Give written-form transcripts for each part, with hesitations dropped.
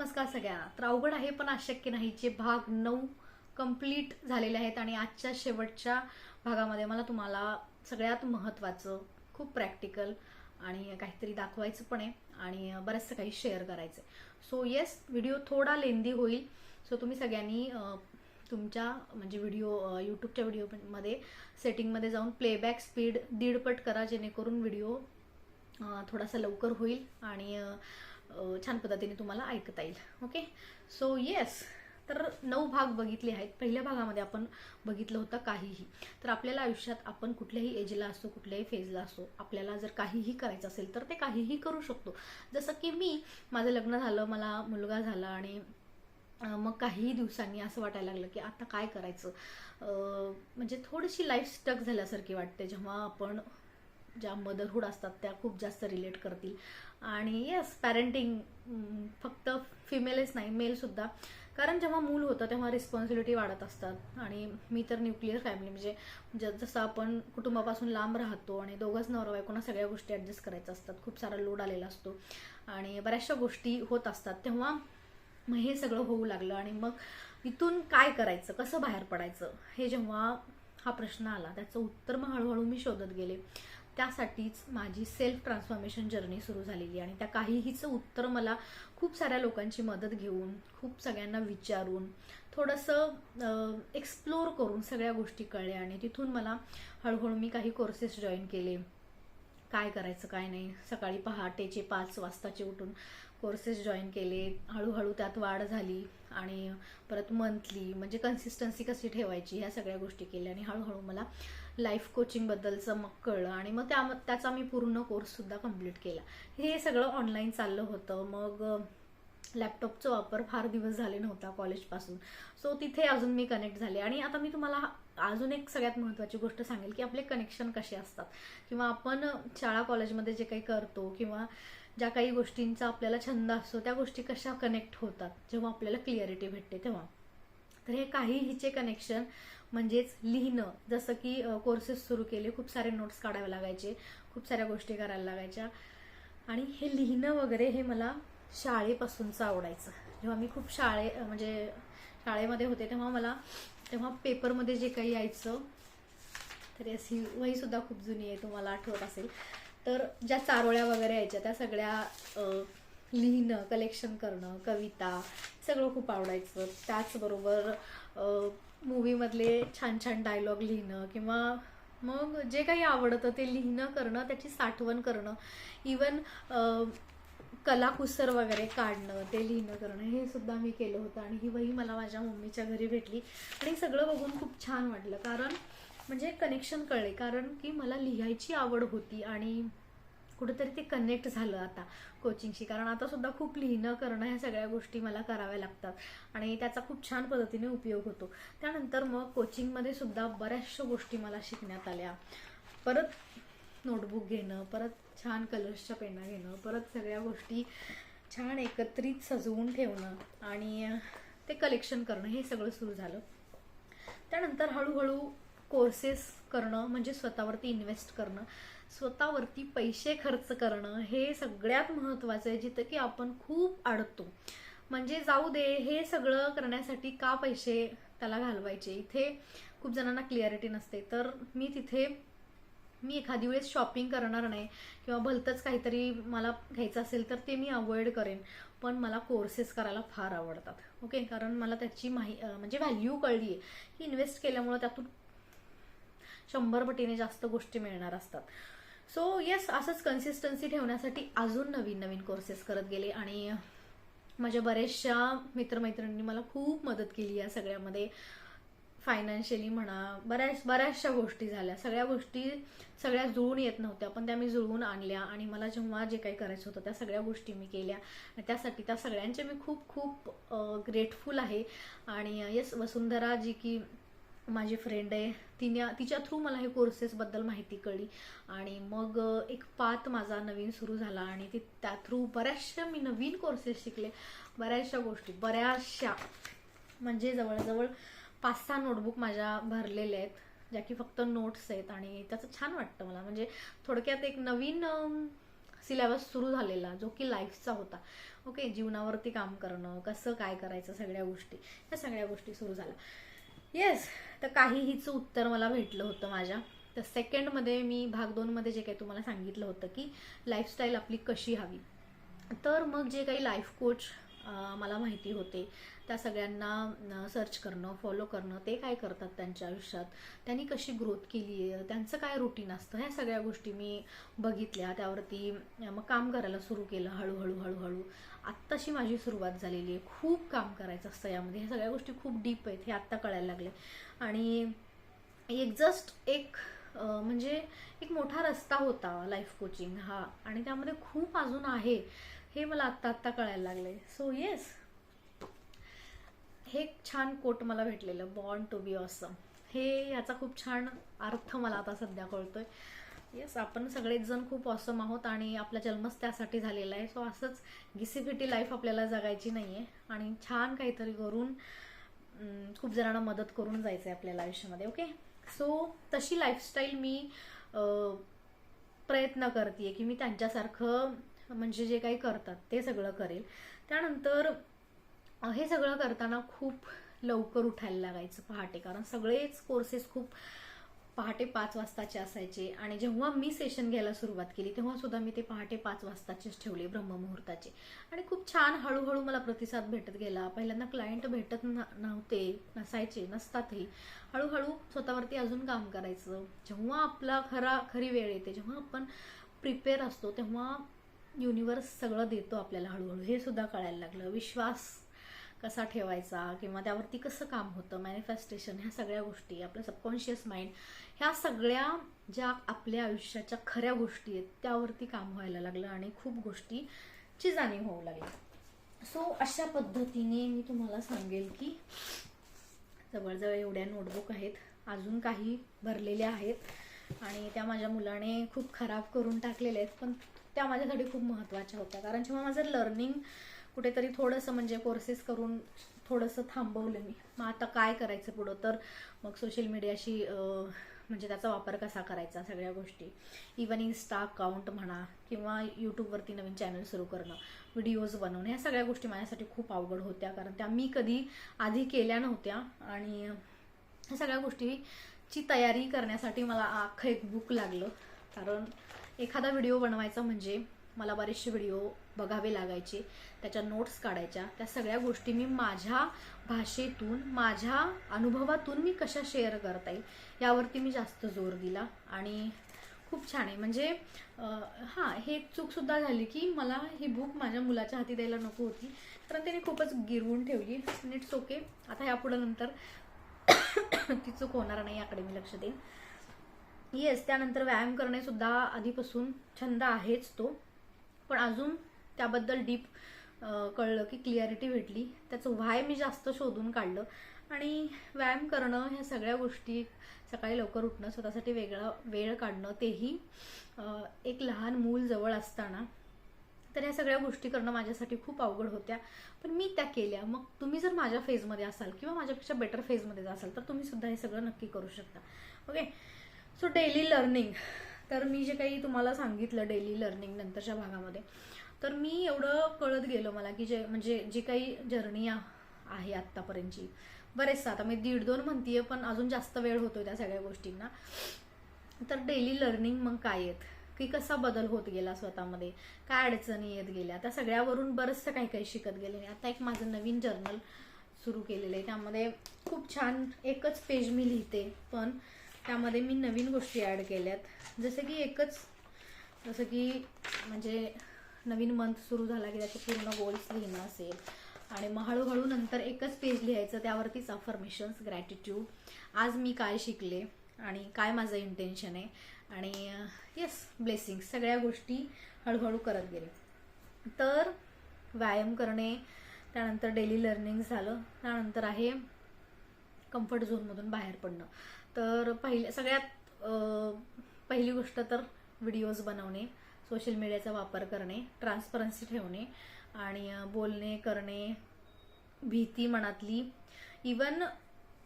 नमस्कार सगळ्यांना. तर अवघड आहे पण अशक्य नाही चे भाग 9 कंप्लीट झालेले आहेत आणि आजच्या शेवटच्या भागामध्ये मला तुम्हाला सगळ्यात महत्त्वाचं खूप प्रॅक्टिकल आणि काहीतरी दाखवायचं पण आहे आणि बरंचसं काही शेअर करायचं आहे. सो येस, व्हिडिओ थोडा लेंदी होईल. सो तुम्ही सगळ्यांनी तुमच्या म्हणजे व्हिडिओ यूट्यूबच्या व्हिडिओमध्ये सेटिंगमध्ये जाऊन प्लेबॅक स्पीड 1.5 पट करा, जेणेकरून व्हिडिओ थोडासा लवकर होईल आणि छान पद्धतीने तुम्हाला ऐकता येईल. ओके, सो येस, तर 9 भाग बघितले आहेत. पहिल्या भागामध्ये आपण बघितलं होतं काहीही. तर आपल्याला आयुष्यात आपण कुठल्याही एजला असो, कुठल्याही फेजला असो, आपल्याला जर काहीही करायचं असेल तर ते काहीही करू शकतो. जसं की माझं लग्न झालं, मला मुलगा झाला आणि मग काही दिवसांनी असं वाटायला लागलं की आता काय करायचं. म्हणजे थोडीशी लाईफ स्टक झाल्यासारखी वाटते, जेव्हा आपण ज्या मदरहूड असतात त्या खूप जास्त रिलेट करतील. आणि येस, पॅरेंटिंग फक्त फिमेलच नाही, मेलसुद्धा. कारण जेव्हा मूल होतं तेव्हा रिस्पॉन्सिबिलिटी वाढत असतात. आणि मी तर न्यूक्लिअर फॅमिली म्हणजे जसं आपण कुटुंबापासून लांब राहतो आणि दोघंच नवरा बायकोना सगळ्या गोष्टी ॲडजस्ट करायच्या असतात, खूप सारा लोड आलेला असतो आणि बऱ्याचशा गोष्टी होत असतात. तेव्हा मग हे सगळं होऊ लागलं आणि मग इथून काय करायचं, कसं बाहेर पडायचं, हे जेव्हा हा प्रश्न आला त्याचं उत्तर मग हळूहळू मी शोधत गेले. त्यासाठीच माझी सेल्फ ट्रान्सफॉर्मेशन जर्नी सुरू झालेली आणि त्या काहीहीचं उत्तर मला खूप साऱ्या लोकांची मदत घेऊन, खूप सगळ्यांना विचारून, थोडंसं एक्सप्लोर करून सगळ्या गोष्टी कळल्या आणि तिथून मला हळूहळू मी काही कोर्सेस जॉईन केले. काय करायचं काय नाही, सकाळी पहाटेचे 5 वाजताचे उठून कोर्सेस जॉईन केले. हळूहळू त्यात वाढ झाली आणि परत मंथली म्हणजे कन्सिस्टन्सी कशी ठेवायची ह्या सगळ्या गोष्टी केल्या आणि हळूहळू मला लाईफ कोचिंगबद्दलचं मग कळलं आणि मग त्याचा मी पूर्ण कोर्ससुद्धा कंप्लीट केला. हे सगळं ऑनलाईन चाललं होतं. मग लॅपटॉपचा वापर फार दिवस झाले नव्हता कॉलेजपासून, सो तिथे अजून मी कनेक्ट झाले. आणि आता मी तुम्हाला अजून एक सगळ्यात महत्त्वाची गोष्ट सांगेल की आपले कनेक्शन कसे असतात किंवा आपण शाळा कॉलेजमध्ये जे काही करतो किंवा ज्या काही गोष्टींचा आपल्याला छंद असतो त्या गोष्टी कशा कनेक्ट होतात जेव्हा आपल्याला क्लिअरिटी भेटते तेव्हा. तर हे काहीहीचे कनेक्शन म्हणजेच लिहिणं. जसं की कोर्सेस सुरू केले, खूप सारे नोट्स काढावे लागायचे, खूप साऱ्या गोष्टी करायला लागायच्या आणि हे लिहिणं वगैरे हे मला शाळेपासूनचं आवडायचं. जेव्हा मी खूप म्हणजे शाळेमध्ये होते तेव्हा पेपरमध्ये जे काही यायचं, तर अशी वहीसुद्धा खूप जुनी आहे, तुम्हाला आठवत असेल. तर ज्या चारोळ्या वगैरे यायच्या त्या सगळ्या लिहिणं, कलेक्शन करणं, कविता सगळं खूप आवडायचं. त्याचबरोबर मूवीमधले छान छान डायलॉग लिहिणं किंवा मग जे काही आवडतं ते लिहिणं करणं, त्याची साठवण करणं, इवन कलाकुसर वगैरे काढणं, ते लिहिणं करणं, हे सुद्धा मी केलं होतं. आणि ही वही मला माझ्या मम्मीच्या घरी भेटली आणि सगळं बघून खूप छान वाटलं. कारण म्हणजे कनेक्शन कळले, कारण की मला लिहायची आवड होती आणि कुठेतरी ते कनेक्ट झालं आता कोचिंगशी. कारण आता सुद्धा खूप लिहिणं करणं ह्या सगळ्या गोष्टी मला कराव्या लागतात आणि त्याचा खूप छान पद्धतीने उपयोग होतो. त्यानंतर मग कोचिंगमध्ये सुद्धा बऱ्याचशा गोष्टी मला शिकण्यात आल्या. परत नोटबुक घेणं, परत छान कलर्सच्या पेना घेणं, परत सगळ्या गोष्टी छान एकत्रित सजवून ठेवणं आणि ते कलेक्शन करणं, हे सगळं सुरू झालं. त्यानंतर हळूहळू कोर्सेस करणं म्हणजे स्वतःवरती इन्व्हेस्ट करणं, स्वतःवरती पैसे खर्च करणं, हे सगळ्यात महत्त्वाचं आहे. जिथं की आपण खूप अडकतो. म्हणजे जाऊ दे, हे सगळं करण्यासाठी का पैसे त्याला घालवायचे, इथे खूप जणांना क्लिअरिटी नसते. तर मी एखादी वेळेस शॉपिंग करणार नाही किंवा भलतंच काहीतरी मला घ्यायचं असेल तर ते मी अवॉइड करेन, पण मला कोर्सेस करायला फार आवडतात. ओके, कारण मला त्याची म्हणजे व्हॅल्यू कळली आहे की इन्व्हेस्ट केल्यामुळं त्यातून 100 पटीने जास्त गोष्टी मिळणार असतात. सो येस, असंच कन्सिस्टन्सी ठेवण्यासाठी अजून नवीन नवीन कोर्सेस करत गेले आणि माझ्या बऱ्याचशा मित्रमैत्रिणींनी मला खूप मदत केली या सगळ्यामध्ये. फायनान्शियली म्हणा, बऱ्याचशा गोष्टी झाल्या. सगळ्या जुळून येत नव्हत्या, पण त्या मी जुळवून आणल्या आणि मला जेव्हा जे काही करायचं होतं त्या सगळ्या गोष्टी मी केल्या आणि त्यासाठी त्या सगळ्यांचे मी खूप खूप ग्रेटफुल आहे. आणि येस, वसुंधरा जी की माझी फ्रेंड आहे, तिच्या थ्रू मला हे कोर्सेसबद्दल माहिती कळली आणि मग एक पाथ माझा नवीन सुरू झाला आणि त्या थ्रू बऱ्याचशा मी नवीन कोर्सेस शिकले. बऱ्याचशा म्हणजे जवळजवळ 5-6 नोटबुक माझ्या भरलेल्या आहेत, ज्या की फक्त नोट्स आहेत आणि त्याचं छान वाटतं मला. म्हणजे थोडक्यात एक नवीन सिलेबस सुरू झालेला, जो की लाईफचा होता. ओके, जीवनावरती काम करणं, कसं काय करायचं, सगळ्या गोष्टी, या सगळ्या गोष्टी सुरू झाल्या. येस, तर काही हिचं उत्तर मला भेटलं होतं माझ्या. तर सेकंडमध्ये मी भाग 2मध्ये जे काही तुम्हाला सांगितलं होतं की लाईफस्टाईल आपली कशी हवी, तर मग जे काही लाईफ कोच मला माहिती होते त्या सगळ्यांना सर्च करणं, फॉलो करणं, ते काय करतात त्यांच्या आयुष्यात, त्यांनी कशी ग्रोथ केली आहे, त्यांचं काय रुटीन असतं, ह्या सगळ्या गोष्टी मी बघितल्या. त्यावरती मग काम करायला सुरू केलं हळूहळू. आत्ताशी माझी सुरुवात झालेली आहे. खूप काम करायचं असतं यामध्ये, ह्या सगळ्या गोष्टी खूप डीप आहेत हे आत्ता कळायला लागले. आणि एक म्हणजे एक मोठा रस्ता होता लाईफ कोचिंग हा, आणि त्यामध्ये खूप अजून आहे हे मला आत्ता कळायला लागले. सो येस, हे एक छान कोट मला भेटलेलं, बॉर्न टू बी ऑसम, हे याचा खूप छान अर्थ मला आता सध्या कळतोय. येस, आपण सगळेच जण खूप ऑसम आहोत आणि आपला जन्मच त्यासाठी झालेला आहे. सो असंच घिसीपिटी लाईफ आपल्याला जगायची नाही आहे आणि छान काहीतरी करून खूप जणांना मदत करून जायचं आहे आपल्याला आयुष्यामध्ये. ओके, सो तशी लाईफस्टाईल मी प्रयत्न करते की मी त्यांच्यासारखं म्हणजे जे काही करतात ते सगळं करेल. त्यानंतर हे सगळं करताना खूप लवकर उठायला लागायचं पहाटे, कारण सगळेच कोर्सेस खूप पहाटे 5 वाजताचे असायचे. आणि जेव्हा मी सेशन घ्यायला सुरुवात केली तेव्हा सुद्धा मी ते पहाटे 5 वाजताचेच ठेवले, ब्रह्ममुहूर्ताचे. आणि खूप छान हळूहळू मला प्रतिसाद भेटत गेला. पहिल्यांदा क्लायंट भेटत नसायचे, नसतातही. हळूहळू स्वतःवरती अजून काम करायचं. जेव्हा आपला खरी वेळ येते, जेव्हा आपण प्रिपेअर असतो, तेव्हा युनिवर्स सगळं देतो आपल्याला हळूहळू, हे सुद्धा कळायला लागलं. विश्वास कसा ठेवायचा किंवा त्यावरती कसं काम होतं, मॅनिफेस्टेशन, ह्या सगळ्या गोष्टी, आपलं सबकॉन्शियस माइंड, ह्या सगळ्या ज्या आपल्या आयुष्याच्या खऱ्या गोष्टी आहेत त्यावरती काम व्हायला लागलं आणि खूप गोष्टीची जाणीव होऊ लागली. सो अशा पद्धतीने मी तुम्हाला सांगेल की जवळजवळ एवढ्या नोटबुक आहेत, अजून काही भरलेल्या आहेत आणि त्या माझ्या मुलाने खूप खराब करून टाकलेल्या आहेत, पण त्या माझ्यासाठी खूप महत्त्वाच्या होत्या. कारण जेव्हा माझं लर्निंग कुठेतरी थोडंसं म्हणजे कोर्सेस करून थोडंसं थांबवलं मी, मग आता काय करायचं पुढं, तर मग सोशल मीडियाशी म्हणजे त्याचा वापर कसा करायचा, सगळ्या गोष्टी, इवन इन्स्टा अकाउंट म्हणा किंवा यूट्यूबवरती नवीन चॅनल सुरू करणं, व्हिडिओज बनवणं, ह्या सगळ्या गोष्टी माझ्यासाठी खूप अवघड होत्या, कारण त्या मी कधी आधी केल्या नव्हत्या. आणि ह्या सगळ्या गोष्टीची तयारी करण्यासाठी मला अख्खं एक बुक लागलं, कारण एखादा व्हिडिओ बनवायचा म्हणजे मला बरेचसे व्हिडिओ बघावे लागायचे, त्याच्या नोट्स काढायच्या, त्या सगळ्या गोष्टी मी माझ्या भाषेतून, माझ्या अनुभवातून मी कशा शेअर करता येईल यावरती मी जास्त जोर दिला. आणि खूप छान आहे. म्हणजे हां, हे एक चूकसुद्धा झाली की मला ही बुक माझ्या मुलाच्या हाती द्यायला नको होती, कारण त्याने खूपच गिरवून ठेवली. इट्स ओके, आता यापुढं नंतर ती चूक होणार नाही, याकडे मी लक्ष देईन. येस, त्यानंतर व्यायाम करणे सुद्धा आधीपासून छंद आहेच तो, पण अजून त्याबद्दल डीप कळलं की क्लिअरिटी भेटली, त्याचं व्हाय मी जास्त शोधून काढलं. आणि व्यायाम करणं, ह्या सगळ्या गोष्टी, सकाळी लवकर उठणं, स्वतःसाठी वेगळा वेळ काढणं, तेही एक लहान मूल जवळ असताना, तर ह्या सगळ्या गोष्टी करणं माझ्यासाठी खूप अवघड होत्या, पण मी त्या केल्या. मग तुम्ही जर माझ्या फेजमध्ये असाल किंवा माझ्यापेक्षा बेटर फेजमध्ये असाल तर तुम्ही सुद्धा हे सगळं नक्की करू शकता. ओके, सो डेली लर्निंग, तर मी जे काही तुम्हाला सांगितलं डेली लर्निंग नंतरच्या भागामध्ये, तर मी एवढं कळत गेलं मला की जी काही जर्नी आहे आत्तापर्यंतची, बरेचसं, आता मी 1.5-2 म्हणतीये, पण अजून जास्त वेळ होतो त्या सगळ्या गोष्टींना. तर डेली लर्निंग मग काय आहेत, की कसा बदल होत गेला स्वतःमध्ये, काय अडचणी येत गेल्या, त्या सगळ्यावरून बरंचसं काही शिकत गेले. आता एक माझं नवीन जर्नल सुरू केलेलं आहे, त्यामध्ये खूप छान एकच पेज मी लिहिते, पण त्यामध्ये मी नवीन गोष्टी ॲड केल्यात, जसं की म्हणजे नवीन मंथ सुरू झाला की त्याचे पूर्ण गोल्स लिहिणं असेल, आणि मग हळूहळू नंतर एकच पेज लिहायचं, त्यावरतीच अफर्मेशन्स, ग्रॅटिट्यूड, आज मी काय शिकले आणि काय माझं इंटेन्शन आहे, आणि येस, ब्लेसिंग्स, सगळ्या गोष्टी हळूहळू करत गेले. तर व्यायाम करणे, त्यानंतर डेली लर्निंग झालं, त्यानंतर आहे कम्फर्ट झोनमधून बाहेर पडणं. तर सगळ्यात पहिली गोष्ट तर व्हिडिओज बनवणे, सोशल मीडियाचा वापर करणे, ट्रान्सपरन्सी ठेवणे, आणि बोलणे करणे, भीती मनातली, इवन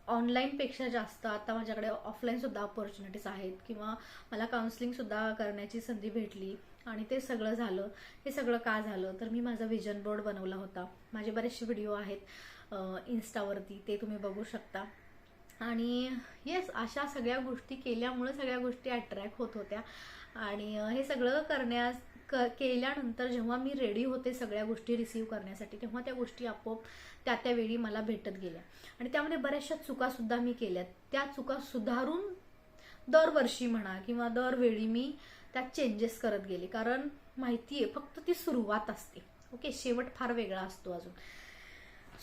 ऑनलाईनपेक्षा जास्त आता माझ्याकडे ऑफलाईन सुद्धा ऑपॉर्च्युनिटीज आहेत, किंवा मला काउन्सिलिंग सुद्धा करण्याची संधी भेटली आणि ते सगळं झालं. हे सगळं का झालं तर मी माझा विजन बोर्ड बनवला होता. माझे बरेचसे व्हिडिओ आहेत इन्स्टावरती, ते तुम्ही बघू शकता. आणि येस, अशा सगळ्या गोष्टी केल्यामुळे सगळ्या गोष्टी अट्रॅक्ट होत होत्या. आणि हे सगळं केल्यानंतर जेव्हा मी रेडी होते सगळ्या गोष्टी रिसीव्ह करण्यासाठी, तेव्हा त्या गोष्टी आपोआप त्यावेळी मला भेटत गेल्या. आणि त्यामध्ये बऱ्याचशा चुकासुद्धा मी केल्यात. त्या चुका सुधारून दरवर्षी म्हणा किंवा दरवेळी मी त्यात चेंजेस करत गेले. कारण माहिती आहे, फक्त ती सुरुवात असते. ओके, शेवट फार वेगळा असतो अजून.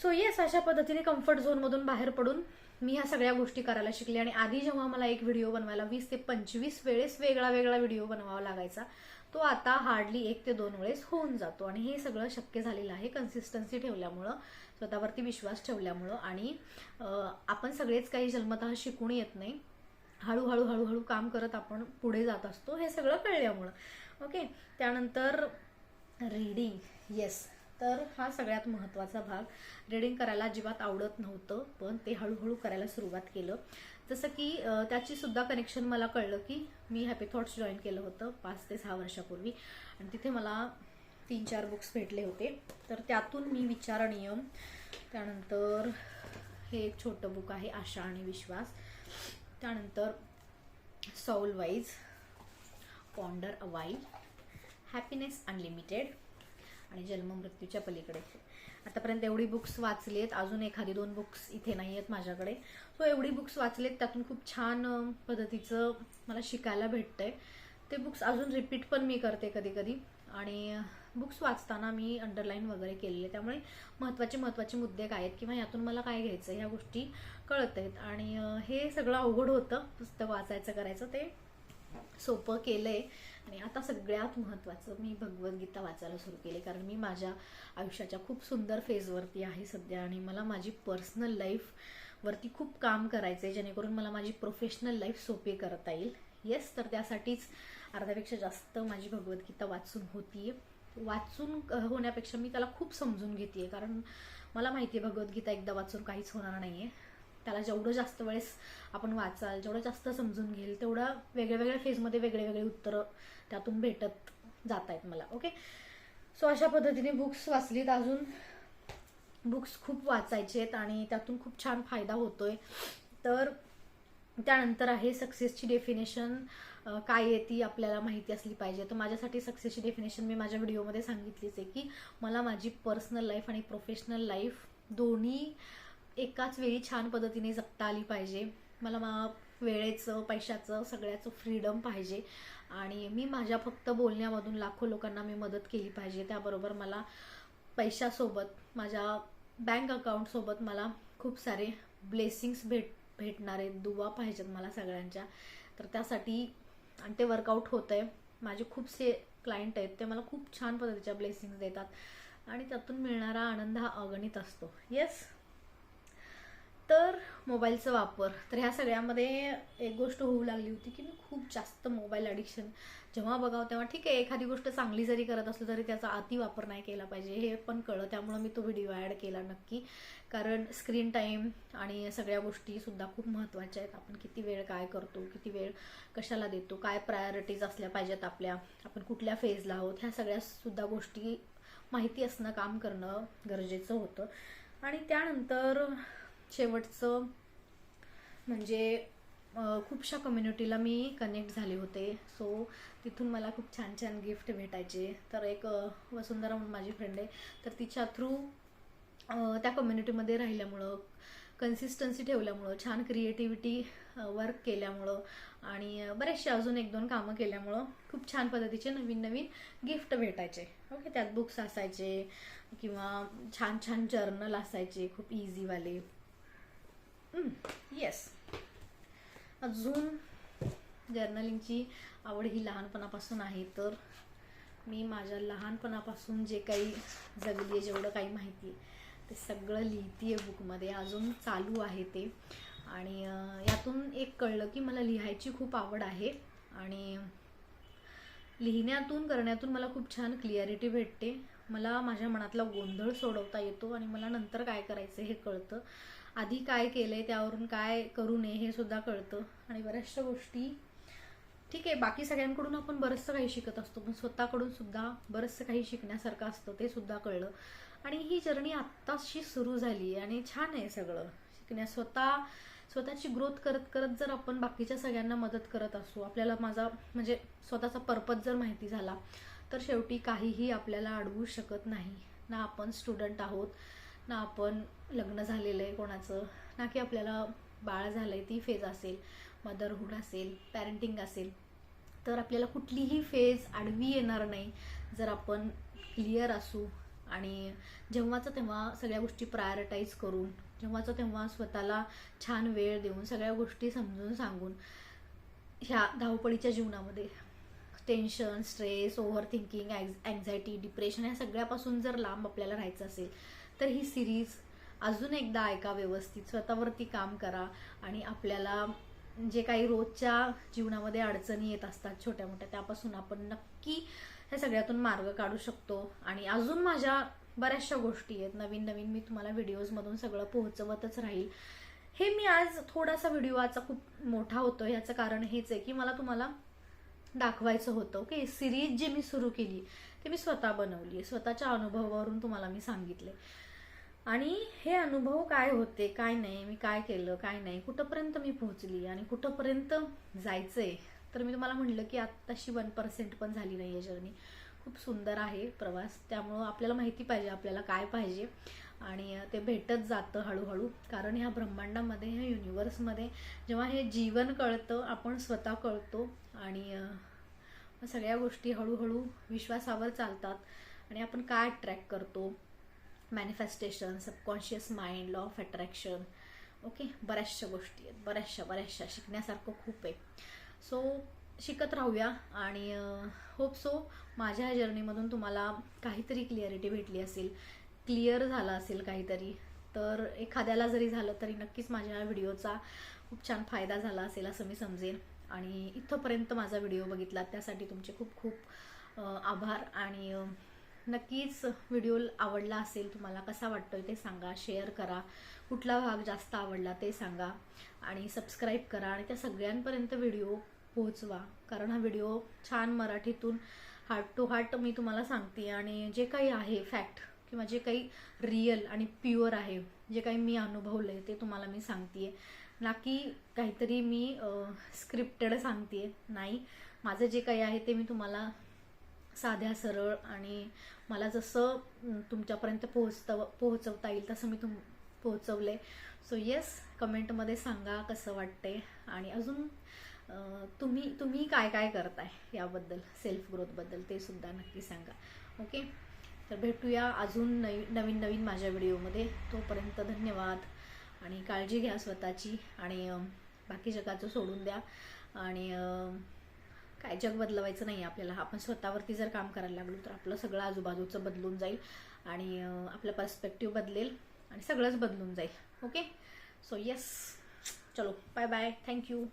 सो येस, अशा पद्धतीने कम्फर्ट झोनमधून बाहेर पडून मी ह्या सगळ्या गोष्टी करायला शिकले. आणि आधी जेव्हा मला एक व्हिडिओ बनवायला 20 ते 25 वेळेस वेगळा वेगळा व्हिडिओ बनवावा लागायचा, तो आता हार्डली 1 ते 2 वेळेस होऊन जातो. आणि हे सगळं शक्य झालेलं आहे कन्सिस्टन्सी ठेवल्यामुळं, स्वतःवरती विश्वास ठेवल्यामुळं. आणि आपण सगळेच काही जन्मतः शिकून येत नाही, हळूहळू हळूहळू काम करत आपण पुढे जात असतो, हे सगळं कळल्यामुळं. ओके, त्यानंतर रीडिंग. येस, तर हा सगळ्यात महत्त्वाचा भाग. रीडिंग करायला अजिबात आवडत नव्हतं, पण ते हळूहळू करायला सुरुवात केलं. जसं की त्याची सुद्धा कनेक्शन मला कळलं की मी हॅपी थॉट्स जॉईन केलं होतं 5 ते 6 वर्षापूर्वी. आणि तिथे मला 3-4 बुक्स भेटले होते. तर त्यातून मी विचार नियम, त्यानंतर हे एक छोटं बुक आहे आशा आणि विश्वास, त्यानंतर सौल वाईज, पॉन्डर अ वाईल, हॅपीनेस अनलिमिटेड आणि जन्म मृत्यूच्या पलीकडे. आतापर्यंत एवढी बुक्स वाचलेत, अजून 1-2 बुक्स इथे नाही आहेत माझ्याकडे. सो एवढी बुक्स वाचलेत, त्यातून खूप छान पद्धतीचं मला शिकायला भेटतंय. ते बुक्स अजून रिपीट पण मी करते कधी कधी. आणि बुक्स वाचताना मी अंडरलाईन वगैरे केलेले, त्यामुळे महत्त्वाचे मुद्दे काय आहेत किंवा यातून मला काय घ्यायचं ह्या गोष्टी कळत आहेत. आणि हे सगळं अवघड होतं पुस्तक वाचायचं करायचं, ते सोपं केलंय. आणि आता सगळ्यात महत्त्वाचं, मी भगवद्गीता वाचायला सुरू केले. कारण मी माझ्या आयुष्याच्या खूप सुंदर फेजवरती आहे सध्या, आणि मला माझी पर्सनल लाईफवरती खूप काम करायचं आहे, जेणेकरून मला माझी प्रोफेशनल लाईफ सोपी करता येईल. येस, तर त्यासाठीच अर्ध्यापेक्षा जास्त माझी भगवद्गीता वाचून होतीये. वाचून होण्यापेक्षा मी त्याला खूप समजून घेते, कारण मला माहिती आहे भगवद्गीता एकदा वाचून काहीच होणार नाही आहे. त्याला जेवढं जास्त वेळेस आपण वाचाल, जेवढं जास्त समजून घेईल, तेवढं वेगळ्या फेजमध्ये वेगळे उत्तरं त्यातून भेटत जात आहेत मला. ओके, सो अशा पद्धतीने बुक्स वाचलीत. अजून बुक्स खूप वाचायचे आहेत आणि त्यातून खूप छान फायदा होतोय. तर त्यानंतर आहे सक्सेसची डेफिनेशन काय आहे ती आपल्याला माहिती असली पाहिजे. तर माझ्यासाठी सक्सेसची डेफिनेशन मी माझ्या व्हिडिओमध्ये सांगितलीच आहे की मला माझी पर्सनल लाईफ आणि प्रोफेशनल लाईफ दोन्ही एकाच वेळी छान पद्धतीने जगता आली पाहिजे. मला वेळेचं, पैशाचं, सगळ्याचं फ्रीडम पाहिजे. आणि मी माझ्या फक्त बोलण्यामधून लाखो लोकांना मी मदत केली पाहिजे. त्याबरोबर मला पैशासोबत, माझ्या बँक अकाउंटसोबत मला खूप सारे ब्लेसिंग्स भेटणारे दुवा पाहिजेत मला सगळ्यांच्या. तर त्यासाठी, आणि ते वर्कआउट होत आहे. माझे खूपसे क्लायंट आहेत, ते मला खूप छान पद्धतीच्या ब्लेसिंग्स देतात आणि त्यातून मिळणारा आनंद हा अगणित असतो. येस, तर मोबाईलचा वापर, तर ह्या सगळ्यामध्ये एक गोष्ट होऊ लागली होती की मी खूप जास्त मोबाईल ॲडिक्शन जेव्हा बघावं तेव्हा, ठीक आहे एखादी गोष्ट चांगली जरी करत असलो तरी त्याचा अति वापर नाही केला पाहिजे हे पण कळलं. त्यामुळं मी तो व्हिडिओ ॲड केला नक्की, कारण स्क्रीन टाईम आणि सगळ्या गोष्टीसुद्धा खूप महत्त्वाच्या आहेत. आपण किती वेळ काय करतो, किती वेळ कशाला देतो, काय प्रायोरिटीज असल्या पाहिजेत आपल्या, आपण कुठल्या फेजला आहोत, ह्या सगळ्यासुद्धा गोष्टी माहिती असणं, काम करणं गरजेचं होतं. आणि त्यानंतर शेवटचं म्हणजे खूपशा कम्युनिटीला मी कनेक्ट झाले होते. सो तिथून मला खूप छान छान गिफ्ट भेटायचे. तर एक वसुंधरा म्हणून माझी फ्रेंड आहे, तर तिच्या थ्रू त्या कम्युनिटीमध्ये राहिल्यामुळं, कन्सिस्टन्सी ठेवल्यामुळं, छान क्रिएटिव्हिटी वर्क केल्यामुळं आणि बरेचसे अजून 1-2 कामं केल्यामुळं खूप छान पद्धतीचे नवीन गिफ्ट भेटायचे. ओके, त्यात बुक्स असायचे किंवा छान छान जर्नल असायचे खूप इझीवाले. येस, अजून जर्नलिंगची आवड ही लहानपणापासून आहे. तर मी माझ्या लहानपणापासून जे काही जगली आहे, जेवढं काही माहिती आहे ते सगळं लिहिते आहे बुकमध्ये, अजून चालू आहे ते. आणि यातून एक कळलं की मला लिहायची खूप आवड आहे आणि लिहिण्यातून, करण्यातून मला खूप छान क्लिअरिटी भेटते. मला माझ्या मनातला गोंधळ सोडवता येतो आणि मला नंतर काय करायचं हे कळतं. आधी काय केलंय त्यावरून काय करू नये हे सुद्धा कळतं. आणि बऱ्याचशा गोष्टी ठीक आहे, बाकी सगळ्यांकडून आपण बरंचसं काही शिकत असतो, पण स्वतःकडून सुद्धा बरंचसं काही शिकण्यासारखं असतं, ते सुद्धा कळलं. आणि ही जर्नी आत्ताशी सुरू झाली आणि छान आहे सगळं शिकण्यास. स्वतःची ग्रोथ करत करत जर आपण बाकीच्या सगळ्यांना मदत करत असू, आपल्याला माझा म्हणजे स्वतःचा पर्पज जर माहिती झाला, तर शेवटी काहीही आपल्याला अडवू शकत नाही. ना आपण स्टुडंट आहोत, ना आपण लग्न झालेलं आहे कोणाचं, ना की आपल्याला बाळ झालं आहे, ती फेज असेल, मदरहूड असेल, पॅरेंटिंग असेल, तर आपल्याला कुठलीही फेज आडवी येणार नाही जर आपण क्लिअर असू आणि जेव्हाचं तेव्हा सगळ्या गोष्टी प्रायोरिटाईज करून, जेव्हाचं तेव्हा स्वतःला छान वेळ देऊन, सगळ्या गोष्टी समजून सांगून, ह्या धावपळीच्या जीवनामध्ये tension, stress, over thinking, anxiety, depression या सगळ्यापासून जर लांब आपल्याला राहायचं असेल, तर ही सिरीज अजून एकदा ऐका, व्यवस्थित स्वतःवरती काम करा आणि आपल्याला जे काही रोजच्या जीवनामध्ये अडचणी येत असतात छोट्या मोठ्या, त्यापासून आपण नक्की ह्या सगळ्यातून मार्ग काढू शकतो. आणि अजून माझ्या बऱ्याचशा गोष्टी आहेत नवीन नवीन, मी तुम्हाला व्हिडिओजमधून सगळं पोहोचवतच राहील. हे मी आज थोडासा व्हिडिओ आजचा खूप मोठा होतो, ह्याचं कारण हेच आहे की मला तुम्हाला दाखवायचं होतं. ओके, सिरीज जी मी सुरू केली ते मी स्वतः बनवली, स्वतःच्या अनुभवावरून तुम्हाला मी सांगितले. आणि हे अनुभव काय होते, काय नाही, मी काय केलं, काय नाही, कुठंपर्यंत मी पोहोचली आणि कुठंपर्यंत जायचंय, तर मी तुम्हाला म्हटलं की आत्ताशी 1% पण झाली नाही आहे जर्नी. खूप सुंदर आहे प्रवास. त्यामुळं आपल्याला माहिती पाहिजे आपल्याला काय पाहिजे आणि ते भेटत जातं हळूहळू. कारण ह्या ब्रह्मांडामध्ये, ह्या युनिवर्समध्ये जेव्हा हे जीवन कळतं, आपण स्वतः कळतो आणि सगळ्या गोष्टी हळूहळू विश्वासावर चालतात. आणि आपण काय अट्रॅक्ट करतो, manifestation, subconscious mind, law of attraction, okay, बऱ्याचशा गोष्टी आहेत, बऱ्याचशा शिकण्यासारखं खूप आहे. सो शिकत राहूया आणि होप सो माझ्या ह्या जर्नीमधून तुम्हाला काहीतरी क्लिअरिटी भेटली असेल, क्लिअर झालं असेल काहीतरी. तर एखाद्याला जरी झालं तरी नक्कीच माझ्या ह्या व्हिडिओचा खूप छान फायदा झाला असेल असं मी समजेन. आणि इथंपर्यंत माझा व्हिडिओ बघितला त्यासाठी तुमचे खूप खूप आभार. आणि नक्कीच व्हिडिओ आवडला असेल, तुम्हाला कसा वाटतोय ते सांगा, शेअर करा, कुठला भाग जास्त आवडला ते सांगा आणि सबस्क्राईब करा आणि त्या सगळ्यांपर्यंत व्हिडिओ पोहोचवा. कारण हा व्हिडिओ छान मराठीतून हार्ट टू हार्ट मी तुम्हाला सांगते आणि जे काही आहे फॅक्ट किंवा जे काही रिअल आणि प्युअर आहे, जे काही मी अनुभवलंय ते तुम्हाला मी सांगतेय, ना की काहीतरी मी स्क्रिप्टेड सांगतेय. नाही, माझं जे काही आहे ते मी तुम्हाला साध्या सरळ आणि मला जसं तुमच्यापर्यंत पोहोचवता येईल तसं मी पोहोचवले. सो येस, कमेंटमध्ये सांगा कसं वाटतंय आणि अजून तुम्ही काय काय करताय याबद्दल, सेल्फ ग्रोथबद्दल, ते सुद्धा नक्की सांगा. ओके, तर भेटूया अजून नवीन माझ्या व्हिडिओमध्ये. तोपर्यंत धन्यवाद आणि काळजी घ्या स्वतःची आणि बाकी जगाचं सोडून द्या. आणि काय, जग बदलवायचं नाही आपल्याला, आपण स्वतःवरती जर काम करायला लागलो तर आपलं सगळं आजूबाजूचं बदलून जाईल आणि आपलं पर्स्पेक्टिव्ह बदलेल आणि सगळंच बदलून जाईल. ओके, सो येस, चलो बाय बाय, थँक्यू.